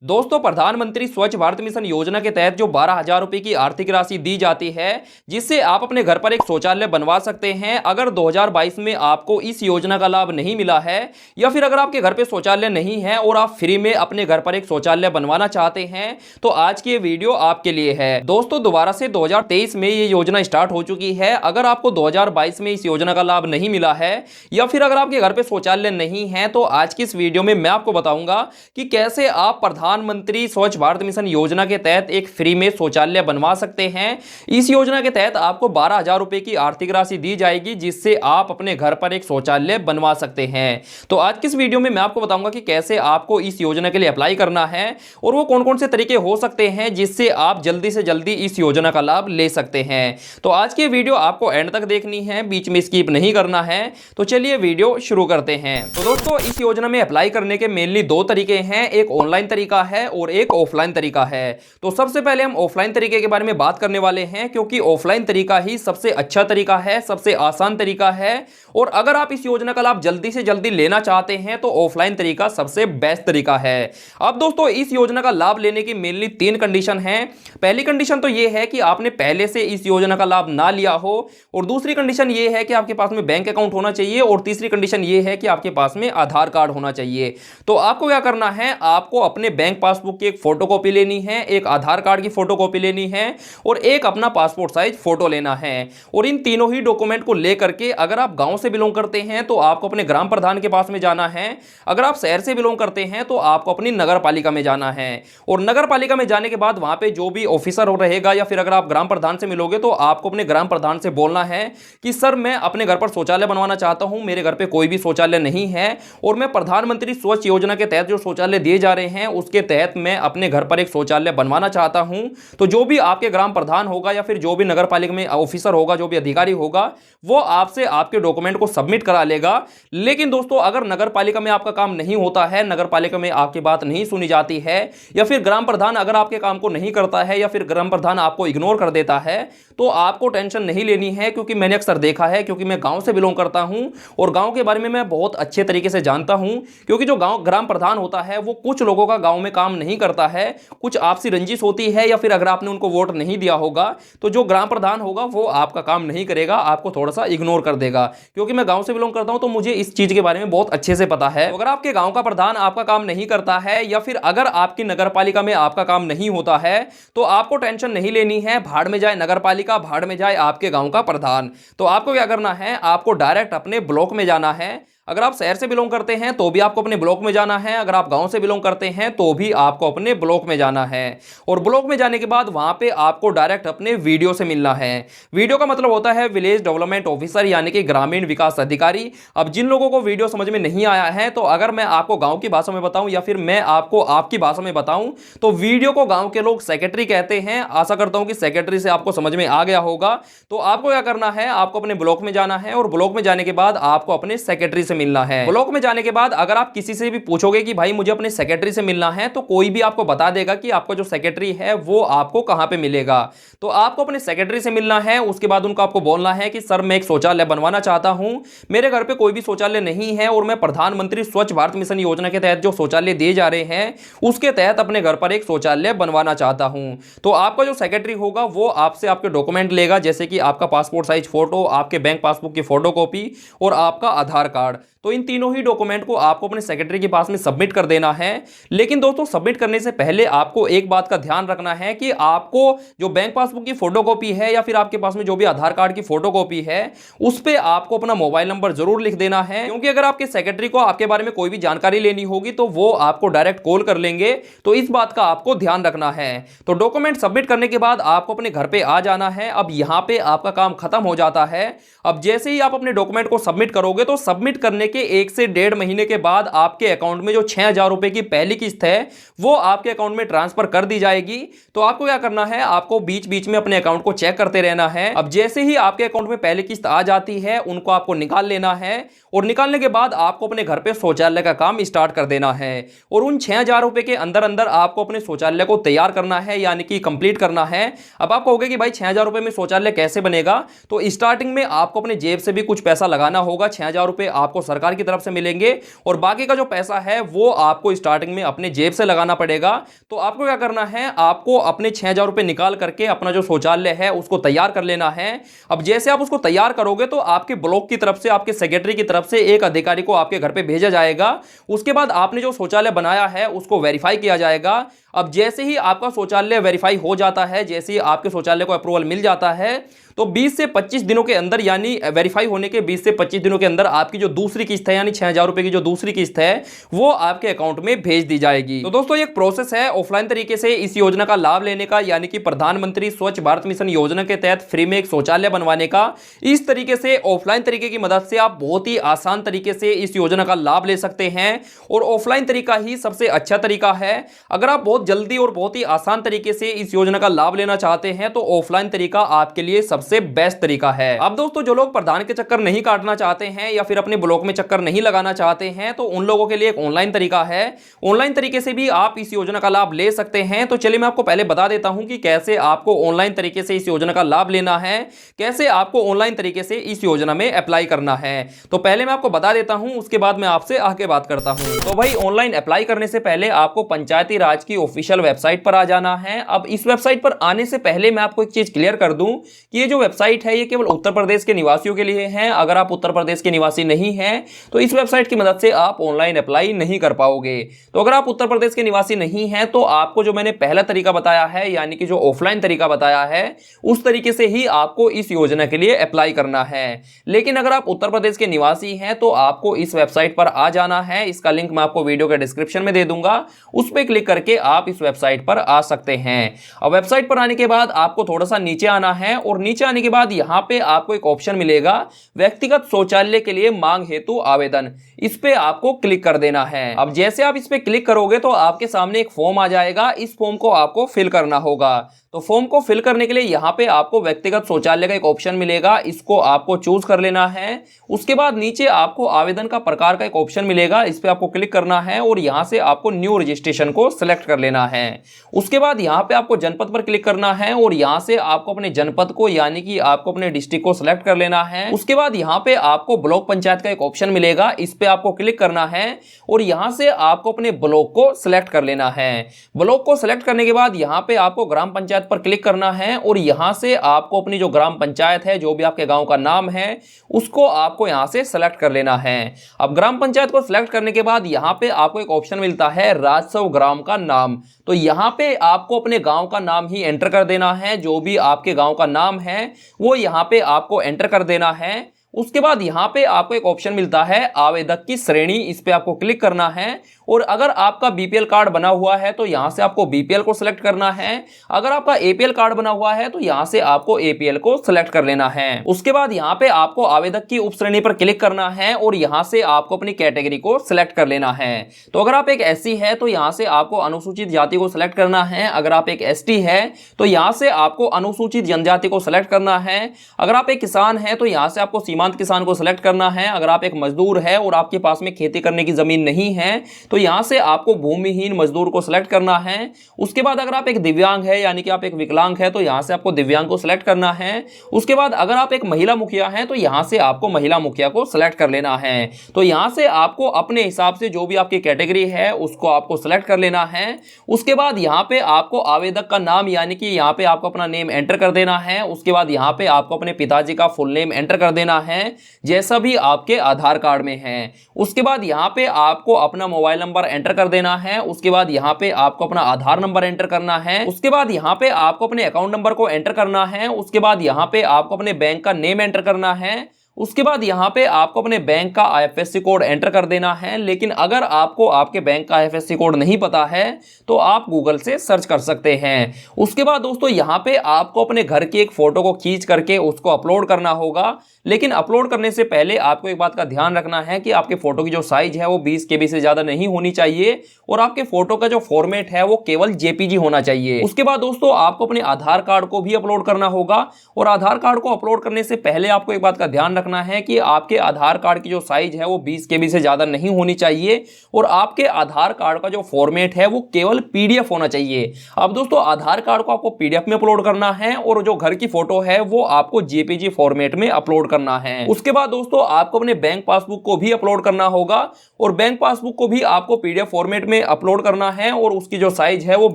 दोस्तों, प्रधानमंत्री स्वच्छ भारत मिशन योजना के तहत जो 12,000 रुपए की आर्थिक राशि दी जाती है, जिससे आप अपने घर पर एक शौचालय बनवा सकते हैं। अगर 2022 में आपको इस योजना का लाभ नहीं मिला है या फिर अगर आपके घर पे शौचालय नहीं है और आप फ्री में अपने घर पर एक शौचालय बनवाना चाहते हैं, तो आज की ये वीडियो आपके लिए है। दोस्तों, दोबारा से 2023 में ये योजना स्टार्ट हो चुकी है। अगर आपको 2022 में इस योजना का लाभ नहीं मिला है या फिर अगर आपके घर पे शौचालय नहीं है, तो आज की इस वीडियो में मैं आपको बताऊंगा कि कैसे आप प्रधानमंत्री स्वच्छ भारत मिशन योजना के तहत एक फ्री में शौचालय बनवा सकते हैं। इस योजना के तहत आपको 12,000 रुपए की आर्थिक राशि दी जाएगी, जिससे आप अपने घर पर एक शौचालय बनवा सकते हैं। तो आज की इस वीडियो में मैं आपको बताऊंगा कि कैसे आपको इस योजना के लिए अप्लाई करना है और वो कौन कौन से तरीके हो सकते हैं जिससे आप जल्दी से जल्दी इस योजना का लाभ ले सकते हैं। तो आज की वीडियो आपको एंड तक देखनी है, बीच में स्किप नहीं करना है। तो चलिए वीडियो शुरू करते हैं। तो दोस्तों, इस योजना में अप्लाई करने के मेनली दो तरीके हैं, एक ऑनलाइन तरीका है और एक ऑफलाइन तरीका है। तो सबसे पहले हम ऑफलाइन तरीके के बारे में बात करने वाले हैं, क्योंकि ऑफलाइन तरीका ही सबसे अच्छा तरीका है, सबसे आसान तरीका है। और अगर आप इस योजना का लाभ जल्दी से जल्दी लेना चाहते हैं तो ऑफलाइन तरीका सबसे बेस्ट तरीका है। अब दोस्तों, इस योजना का लाभ लेने की मेनली 3 कंडीशन है। पहली कंडीशन तो यह है कि आपने पहले से इस योजना का लाभ ना लिया हो, और दूसरी कंडीशन यह है कि आपके पास में बैंक अकाउंट होना चाहिए, और तीसरी कंडीशन यह है कि आपके पास में आधार कार्ड होना चाहिए। तो आपको क्या करना है, आपको अपने बैंक पासबुक की एक फोटोकॉपी लेनी है, एक आधार कार्ड की फोटोकॉपी लेनी है और एक अपना पासपोर्ट साइज फोटो लेना है। और इन तीनों ही डॉक्यूमेंट को लेकर के अगर आप गांव से बिलोंग करते हैं तो आपको अपने ग्राम प्रधान के पास में जाना है। अगर आप शहर से बिलोंग करते हैं तो आपको अपनी नगर पालिका में जाना है। और नगर पालिका में जाने के बाद वहां पे जो भी ऑफिसर रहेगा, या फिर अगर आप ग्राम प्रधान से मिलोगे तो आपको अपने ग्राम प्रधान से बोलना है कि सर, मैं अपने घर पर शौचालय बनवाना चाहता हूं, मेरे घर पे कोई भी शौचालय नहीं है और मैं प्रधानमंत्री स्वच्छ योजना के तहत जो शौचालय दिए जा रहे हैं उसके तहत मैं अपने घर पर एक शौचालय बनवाना चाहता हूं। तो जो भी आपके ग्राम प्रधान होगा या फिर जो भी नगर पालिका में ऑफिसर होगा, जो भी अधिकारी होगा, वो आपसे आपके डॉक्यूमेंट को सबमिट करा लेगा। लेकिन दोस्तों, अगर नगर पालिका में आपका काम नहीं होता है, नगर पालिका में आपकी बात नहीं सुनी जाती है, या फिर ग्राम प्रधान अगर आपके काम को नहीं करता है, या फिर ग्राम प्रधान आपको इग्नोर कर देता है, तो आपको टेंशन नहीं लेनी है। क्योंकि मैंने अक्सर देखा है, क्योंकि मैं गांव से बिलोंग करता हूं और गांव के बारे में मैं बहुत अच्छे तरीके से जानता हूं। क्योंकि जो गांव ग्राम प्रधान होता है वो कुछ लोगों का गांव में काम नहीं करता है, कुछ आपसी रंजिश होती है, या फिर अगर आपने उनको वोट नहीं दिया होगा तो जो ग्राम प्रधान होगा वो आपका काम नहीं करेगा, आपको थोड़ा सा इग्नोर कर देगा। क्योंकि मैं गांव से बिलोंग करता हूं तो मुझे इस चीज के बारे में बहुत अच्छे से पता है। तो अगर आपके गांव का प्रधान आपका काम नहीं करता है, या फिर अगर आपकी नगर पालिका में आपका काम नहीं होता है, तो आपको टेंशन नहीं लेनी है। भाड़ में जाए नगर पालिका, भाड़ में जाए आपके गांव का प्रधान। तो आपको क्या करना है, आपको डायरेक्ट अपने ब्लॉक में जाना है। अगर आप शहर से बिलोंग करते हैं तो भी आपको अपने ब्लॉक में जाना है, अगर आप गांव से बिलोंग करते हैं तो भी आपको अपने ब्लॉक में जाना है। और ब्लॉक में जाने के बाद वहां पे आपको डायरेक्ट अपने वीडियो से मिलना है। वीडियो का मतलब होता है विलेज डेवलपमेंट ऑफिसर, यानी कि ग्रामीण विकास अधिकारी। अब जिन लोगों को वीडियो समझ में नहीं आया है, तो अगर मैं आपको गांव की भाषा में बताऊं या फिर मैं आपको आपकी भाषा में बताऊं, तो वीडियो को गांव के लोग सेक्रेटरी कहते हैं। आशा करता हूं कि सेक्रेटरी से आपको समझ में आ गया होगा। तो आपको क्या करना है, आपको अपने ब्लॉक में जाना है, और ब्लॉक में जाने के बाद आपको अपने सेक्रेटरी से मिलना है। ब्लॉक में जाने के बाद अगर आप किसी से भी पूछोगे कि भाई मुझे अपने सेक्रेटरी से मिलना है, तो कोई भी आपको बता देगा कि आपका जो सेक्रेटरी है वो आपको कहां पे मिलेगा। तो आपको अपने सेक्रेटरी से मिलना है। उसके बाद उनको आपको बोलना है कि सर, मैं एक शौचालय बनवाना चाहता हूं, मेरे घर पे कोई भी शौचालय नहीं है और मैं प्रधानमंत्री स्वच्छ भारत मिशन योजना के तहत जो शौचालय दिए जा रहे हैं उसके तहत अपने घर पर एक शौचालय बनवाना चाहता हूं। तो आपका जो सेक्रेटरी होगा वो आपसे आपके डॉक्यूमेंट लेगा, जैसे कि आपका पासपोर्ट साइज फोटो, आपके बैंक पासबुक की फोटोकॉपी और आपका आधार कार्ड। तो इन तीनों ही डॉक्यूमेंट को आपको अपने सेक्रेटरी के पास में सबमिट कर देना है। लेकिन दोस्तों, सबमिट करने से पहले आपको एक बात का ध्यान रखना है कि आपको जो बैंक पासबुक की फोटोकॉपी है, या फिर आपके पास में जो भी आधार कार्ड की फोटोकॉपी है, उस पे आपको अपना मोबाइल नंबर जरूर लिख देना है। क्योंकि अगर आपके सेक्रेटरी को आपके बारे में कोई भी जानकारी लेनी होगी तो वो आपको डायरेक्ट कॉल कर लेंगे। तो इस बात का आपको ध्यान रखना है। तो डॉक्यूमेंट सबमिट करने के बाद आपको अपने घर पे आ जाना है। अब यहां पे आपका काम खत्म हो जाता है। अब जैसे ही आप अपने डॉक्यूमेंट को सबमिट करोगे, तो सबमिट करने के 1 से 1.5 महीने के बाद आपके अकाउंट में जो 6,000 रुपए की पहली किस्त है वो आपके अकाउंट में ट्रांसफर कर दी जाएगी। तो आपको क्या करना है, आपको बीच बीच में अपने अकाउंट को चेक करते रहना है। अब जैसे ही आपके अकाउंट में पहली किस्त आ जाती है, उनको आपको निकाल लेना है, और निकालने के बाद आपको अपने घर पे शौचालय का काम स्टार्ट कर देना है। और उन 6,000 रुपए के अंदर अंदर आपको अपने शौचालय को तैयार करना है, यानी कि कंप्लीट करना है। अब आप कहोगे कि भाई 6,000 रुपए में शौचालय कैसे बनेगा, तो स्टार्टिंग में आपको अपने जेब से भी कुछ पैसा लगाना होगा। 6,000 रुपए आपको आपको सरकार की तरफ से मिलेंगे और बाकी का जो पैसा है वो आपको स्टार्टिंग में अपने जेब से लगाना पड़ेगा। तो आपको क्या करना है, आपको अपने 6,000 रुपए निकाल करके अपना जो शौचालय है उसको तैयार कर लेना है। अब जैसे आप उसको तैयार करोगे तो आपके ब्लॉक की तरफ से, आपके सेक्रेटरी की तरफ से एक अधिकारी को आपके घर पे भेजा जाएगा। उसके बाद आपने जो शौचालय बनाया है उसको वेरीफाई किया जाएगा। अब जैसे ही आपका शौचालय वेरीफाई हो जाता है, जैसे ही आपके शौचालय को अप्रूवल मिल जाता है, तो 20 से 25 दिनों के अंदर, यानी वेरीफाई होने के 20 से 25 दिनों के अंदर आपकी जो दूसरी किस्त है, यानी 6,000 रुपए की जो दूसरी किस्त है वो आपके अकाउंट में भेज दी जाएगी। तो दोस्तों, ये एक प्रोसेस है ऑफलाइन तरीके से इस योजना का लाभ लेने का, यानी कि प्रधानमंत्री स्वच्छ भारत मिशन योजना के तहत फ्री में एक शौचालय बनवाने का। इस तरीके से ऑफलाइन तरीके की मदद से आप बहुत ही आसान तरीके से इस योजना का लाभ ले सकते हैं और ऑफलाइन तरीका ही सबसे अच्छा तरीका है। अगर आप बहुत जल्दी और बहुत ही आसान तरीके से इस योजना का लाभ लेना चाहते हैं तो ऑफलाइन तरीका आपके लिए सबसे बेस्ट तरीका है। अब दोस्तों, जो लोग प्रधान के चक्कर नहीं काटना चाहते हैं या फिर अपने ब्लॉक में चक्कर नहीं लगाना चाहते हैं तो उन लोगों के लिए एक ऑनलाइन तरीका है। ऑनलाइन तरीके से भी आप इस योजना का लाभ ले सकते हैं। तो चलिए मैं आपको पहले बता देता हूं कि कैसे आपको ऑनलाइन तरीके से इस योजना का लाभ लेना है, कैसे आपको ऑनलाइन तरीके से इस योजना में अप्लाई करना है। तो पहले मैं आपको बता देता हूं, उसके बाद मैं आपसे आगे बात करता हूं। तो भाई, ऑनलाइन अप्लाई करने से पहले आपको पंचायती राज की ऑफिशियल वेबसाइट पर आ जाना है। अब इस वेबसाइट पर आने से पहले मैं आपको एक चीज क्लियर कर दूं कि ये जो वेबसाइट है ये केवल उत्तर प्रदेश के निवासियों के लिए है। अगर आप उत्तर प्रदेश के निवासी नहीं हैं तो इस वेबसाइट की मदद से आप ऑनलाइन अप्लाई नहीं कर पाओगे। तो अगर आप उत्तर प्रदेश के निवासी नहीं हैं तो आपको जो मैंने पहला तरीका बताया है, यानी कि जो ऑफलाइन तरीका बताया है, उस तरीके से ही आपको इस योजना के लिए अप्लाई करना है। लेकिन अगर आप उत्तर प्रदेश के निवासी हैं तो आपको इस वेबसाइट पर आ जाना है। इसका लिंक मैं आपको वीडियो के डिस्क्रिप्शन में दे दूंगा, उस पर क्लिक करके आप इस वेबसाइट पर आ सकते हैं। अब वेबसाइट पर आने के बाद आपको थोड़ा सा नीचे आना है और नीचे आने के बाद यहां पे आपको एक ऑप्शन मिलेगा, व्यक्तिगत शौचालय के लिए मांग हेतु आवेदन। इस पे आपको क्लिक कर देना है। अब जैसे आप इस पे क्लिक करोगे तो आपके सामने एक फॉर्म आ जाएगा। इस फॉर्म को आपको फिल करना होगा। तो फॉर्म को फिल करने के लिए यहाँ पे आपको व्यक्तिगत शौचालय का एक ऑप्शन मिलेगा, इसको आपको चूज कर लेना है। उसके बाद नीचे आपको आवेदन का प्रकार का एक ऑप्शन मिलेगा, इस पे आपको क्लिक करना है और यहाँ से आपको न्यू रजिस्ट्रेशन को सिलेक्ट कर लेना है। उसके बाद यहाँ पे आपको जनपद पर क्लिक करना है और यहाँ से आपको अपने जनपद को, यानी कि आपको अपने डिस्ट्रिक्ट को सिलेक्ट कर लेना है। उसके बाद यहाँ पे आपको ब्लॉक पंचायत का एक ऑप्शन मिलेगा, इस पे आपको क्लिक करना है और यहाँ से आपको अपने ब्लॉक को सिलेक्ट कर लेना है। ब्लॉक को सिलेक्ट करने के बाद यहाँ पे आपको ग्राम पंचायत पर क्लिक करना है और यहां से आपको अपनी जो ग्राम पंचायत है, जो भी आपके गांव का नाम है, उसको आपको यहां से सेलेक्ट कर लेना है। अब ग्राम पंचायत को सिलेक्ट करने के बाद यहां पे आपको एक ऑप्शन मिलता है राजस्व ग्राम का नाम। तो यहां पे आपको अपने गांव का नाम ही एंटर कर देना है। जो भी आपके गांव का नाम है वो यहां पे आपको एंटर कर देना है। उसके बाद यहां पे आपको एक ऑप्शन मिलता है आवेदक की श्रेणी, इस पे आपको क्लिक करना है और अगर आपका बीपीएल कार्ड बना हुआ है तो यहां से आपको बीपीएल को सिलेक्ट करना है। अगर आपका एपीएल कार्ड बना हुआ है तो यहां से आपको एपीएल को सिलेक्ट कर लेना है। उसके बाद यहां पे आपको आवेदक की उप श्रेणी पर क्लिक करना है और यहां से आपको अपनी कैटेगरी को सिलेक्ट कर लेना है। तो अगर आप एक एससी है तो यहां से आपको अनुसूचित जाति को सिलेक्ट करना है। अगर आप एक एसटी है तो यहां से आपको अनुसूचित जनजाति को सिलेक्ट करना है। अगर आप एक किसान है तो यहां से आपको सीमांत किसान को सिलेक्ट करना है। अगर आप एक मजदूर है और आपके पास में खेती करने की जमीन नहीं है तो यहां से आपको भूमिहीन मजदूर को सिलेक्ट करना है। उसके बाद अगर आप एक दिव्यांग है, यानी कि आप एक विकलांग है, तो यहां से आपको दिव्यांग को सिलेक्ट करना है। उसके बाद अगर आप एक महिला मुखिया है तो यहां से आपको महिला मुखिया को सिलेक्ट कर लेना है। तो यहां से आपको अपने हिसाब से जो भी आपकी कैटेगरी है उसको आपको सिलेक्ट कर लेना है। उसके बाद यहां पे आपको आवेदक का नाम, यानी कि यहां पे आपको अपना नेम एंटर कर देना है। उसके बाद यहां पे आपको अपने पिताजी का फुल नेम एंटर कर देना है, जैसा भी आपके आधार कार्ड में है। उसके बाद यहां पे आपको अपना मोबाइल नंबर एंटर कर देना है। उसके बाद यहां पे आपको अपना आधार नंबर एंटर करना है। उसके बाद यहां पे आपको अपने अकाउंट नंबर को एंटर करना है। उसके बाद यहां पे आपको अपने बैंक का नेम एंटर करना है। उसके बाद यहां पे आपको अपने बैंक का आईएफएससी कोड एंटर कर देना है। लेकिन अगर आपको आपके बैंक का आईएफएससी कोड नहीं पता है तो आप गूगल से सर्च कर सकते हैं। उसके बाद दोस्तों यहां पे आपको अपने घर की एक फोटो को खींच करके उसको अपलोड करना होगा। लेकिन अपलोड करने से पहले आपको एक बात का ध्यान रखना है कि आपके फोटो की जो साइज है वो 20 KB से ज्यादा नहीं होनी चाहिए और आपके फोटो का जो फॉर्मेट है वो केवल जेपीजी होना चाहिए। उसके बाद दोस्तों आपको अपने आधार कार्ड को भी अपलोड करना होगा और आधार कार्ड को अपलोड करने से पहले आपको एक बात का ध्यान रखना है कि आपके आधार कार्ड की जो साइज है वो 20 KB से ज़्यादा नहीं होनी चाहिए और आपके आधार कार्ड का जो फॉर्मेट है वो केवल PDF होना चाहिए। अब दोस्तों आधार कार्ड को आपको PDF में अपलोड करना है और जो घर की फोटो है वो आपको JPG फॉर्मेट में अपलोड करना है। उसके बाद दोस्तों आपको अपने बैंक पासबुक को भी अपलोड करना होगा और बैंक पासबुक को भी आपको PDF फॉर्मेट में अपलोड करना है और उसकी जो साइज है वो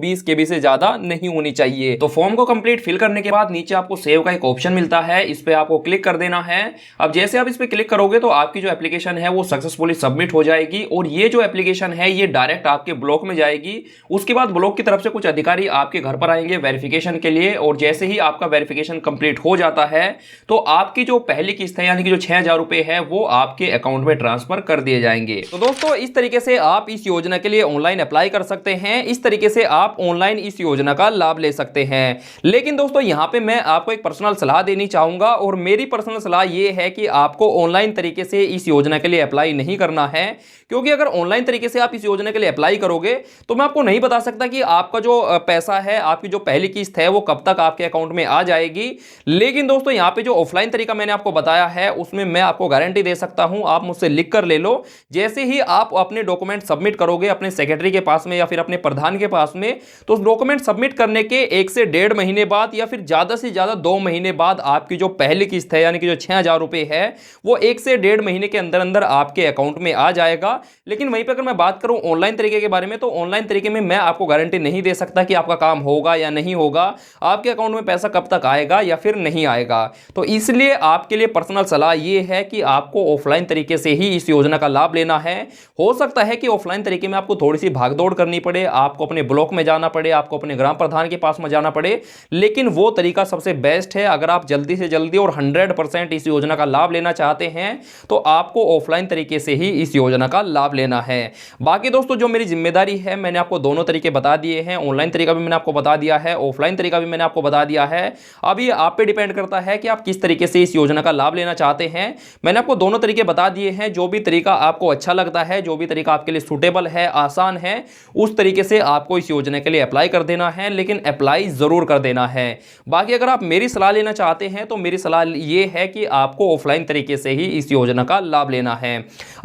20 KB से ज्यादा नहीं होनी चाहिए। तो फॉर्म को कंप्लीट फिल करने के बाद नीचे आपको सेव का एक ऑप्शन मिलता है, इस पे आपको क्लिक कर देना है। अब जैसे आप इस पे क्लिक करोगे तो आपकी जो एप्लीकेशन है वो सक्सेसफुली सबमिट हो जाएगी और ये जो एप्लीकेशन है ये डायरेक्ट आपके ब्लॉक में जाएगी। उसके बाद ब्लॉक की तरफ से कुछ अधिकारी आपके घर पर आएंगे वेरिफिकेशन के लिए और जैसे ही आपका वेरिफिकेशन कंप्लीट हो जाता है तो आपकी जो पहली किस्त है यानी कि जो 6,000 रुपए है वो आपके अकाउंट में ट्रांसफर कर दिए जाएंगे। तो दोस्तों इस तरीके से आप इस योजना के लिए ऑनलाइन अप्लाई कर सकते हैं, इस तरीके से आप ऑनलाइन इस योजना का लाभ ले सकते हैं। लेकिन दोस्तों यहां पे मैं आपको एक पर्सनल सलाह देनी चाहूंगा और मेरी पर्सनल सलाह यह है कि आपको ऑनलाइन तरीके से इस योजना के लिए अप्लाई नहीं करना है, क्योंकि अगर ऑनलाइन तरीके से आप इस योजना के लिए अप्लाई करोगे तो मैं आपको नहीं बता सकता कि आपका जो पैसा है, आपकी जो पहली किस्त है वो कब तक आपके अकाउंट में आ जाएगी। लेकिन दोस्तों यहां पे जो ऑफलाइन तरीका मैंने आपको बताया है उसमें मैं आपको गारंटी दे सकता हूं, आप मुझसे लिख कर ले लो। जैसे ही आप अपने डॉक्यूमेंट सबमिट करोगे अपने सेक्रेटरी के पास में या फिर अपने प्रधान के पास में, तो उस डॉक्यूमेंट सबमिट करने के 1 से 1.5 महीने बाद या फिर ज्यादा से ज्यादा 2 महीने बाद आपकी जो पहली किस्त है यानी कि जो 6,000 रुपए है वो 1 से 1.5 महीने के अंदर अंदर आपके अकाउंट में आ जाएगा। लेकिन वहीं पर अगर मैं बात करूं ऑनलाइन तरीके के बारे में, तो ऑनलाइन तरीके में मैं आपको गारंटी नहीं दे सकता कि आपका काम होगा या नहीं होगा, आपके अकाउंट में पैसा कब तक आएगा या फिर नहीं आएगा। तो इसलिए आपके लिए पर्सनल सलाह यह है कि आपको ऑफलाइन तरीके से ही इस योजना का लाभ लेना है। हो सकता है कि ऑफलाइन तरीके में आपको थोड़ी सी भागदौड़ करनी पड़े, आपको अपने ब्लॉक में जाना पड़े, आपको अपने ग्राम प्रधान के पास में जाना पड़े, लेकिन वो तरीका सबसे बेस्ट है। अगर आप जल्दी से जल्दी और 100% इस योजना का लाभ लेना चाहते हैं तो आपको ऑफलाइन तरीके से ही इस योजना का लाभ लेना है। बाकी दोस्तों जो मेरी जिम्मेदारी है, मैंने आपको दोनों तरीके बता दिए हैं, ऑनलाइन तरीका भी मैंने आपको बता दिया है, ऑफलाइन तरीका भी मैंने आपको बता दिया है। अब ये आप पे डिपेंड करता है कि आप किस तरीके से इस योजना का लाभ लेना चाहते हैं। मैंने आपको दोनों तरीके बता दिए हैं, जो भी तरीका आपको अच्छा लगता है, जो भी तरीका आपके लिए सूटेबल है, आसान है, उस तरीके से आपको इस योजना के लिए अप्लाई कर देना है, लेकिन अप्लाई जरूर कर देना है। बाकी अगर आप मेरी सलाह लेना चाहते हैं तो मेरी सलाह ये है कि आपको ऑफलाइन तरीके से ही इस योजना का लाभ लेना है।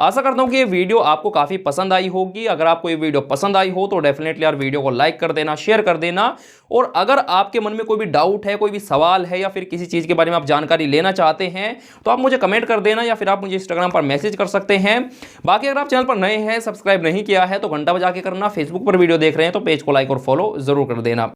आशा करता हूं कि ये वीडियो आपको काफी पसंद आई होगी। अगर आपको ये वीडियो पसंद आई हो तो डेफिनेटली यार वीडियो को लाइक कर देना, शेयर कर देना। और अगर आपके मन में कोई भी डाउट है, कोई भी सवाल है या फिर किसी चीज के बारे में आप जानकारी लेना चाहते हैं तो आप मुझे कमेंट कर देना या फिर आप मुझे इंस्टाग्राम पर मैसेज कर सकते हैं। बाकी अगर आप चैनल पर नए हैं, सब्सक्राइब नहीं किया है तो घंटा बजा के करना। फेसबुक पर वीडियो देख रहे हैं तो पेज को लाइक और फॉलो जरूर कर देना।